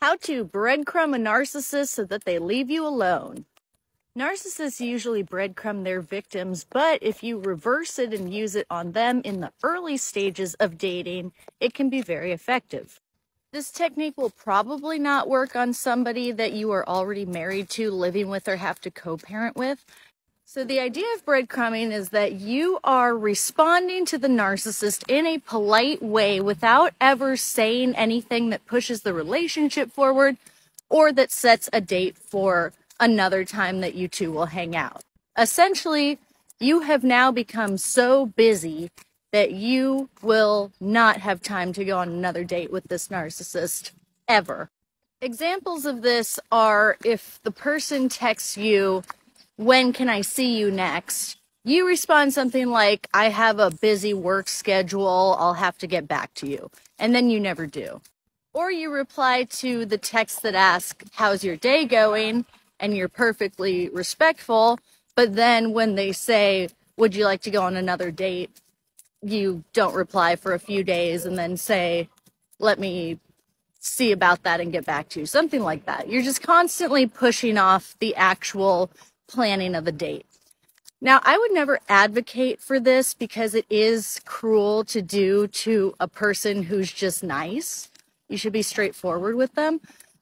How to breadcrumb a narcissist so that they leave you alone. Narcissists usually breadcrumb their victims, but if you reverse it and use it on them in the early stages of dating, it can be very effective. This technique will probably not work on somebody that you are already married to, living with, or have to co-parent with. So the idea of breadcrumbing is that you are responding to the narcissist in a polite way without ever saying anything that pushes the relationship forward or that sets a date for another time that you two will hang out. Essentially, you have now become so busy that you will not have time to go on another date with this narcissist ever. Examples of this are if the person texts you, "When can I see you next?" You respond something like, "I have a busy work schedule, I'll have to get back to you." And then you never do. Or you reply to the text that asks, "How's your day going?" And you're perfectly respectful. But then when they say, "Would you like to go on another date?" you don't reply for a few days and then say, "Let me see about that and get back to you." Something like that. You're just constantly pushing off the actual planning of a date. Now, I would never advocate for this because it is cruel to do to a person who's just nice. You should be straightforward with them.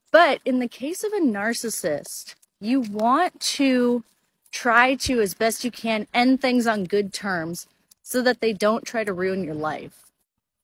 But in the case of a narcissist, you want to try to, as best you can, end things on good terms so that they don't try to ruin your life.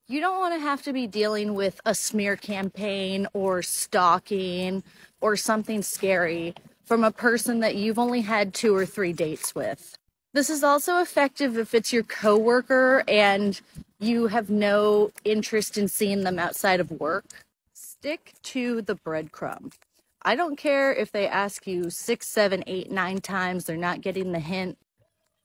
You don't want to have to be dealing with a smear campaign or stalking or something scary from a person that you've only had 2 or 3 dates with. This is also effective if it's your coworker and you have no interest in seeing them outside of work. Stick to the breadcrumb. I don't care if they ask you 6, 7, 8, 9 times, they're not getting the hint.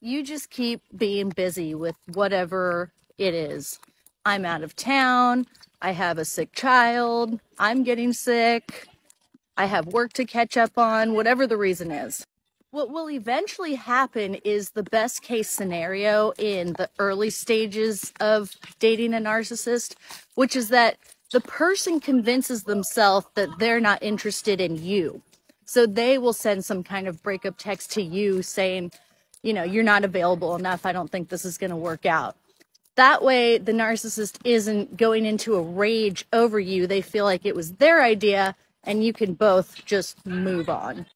You just keep being busy with whatever it is. I'm out of town. I have a sick child. I'm getting sick. I have work to catch up on, whatever the reason is. What will eventually happen is the best case scenario in the early stages of dating a narcissist, which is that the person convinces themselves that they're not interested in you. So they will send some kind of breakup text to you saying, "You're not available enough. I don't think this is going to work out." That way, the narcissist isn't going into a rage over you. They feel like it was their idea and you can both just move on.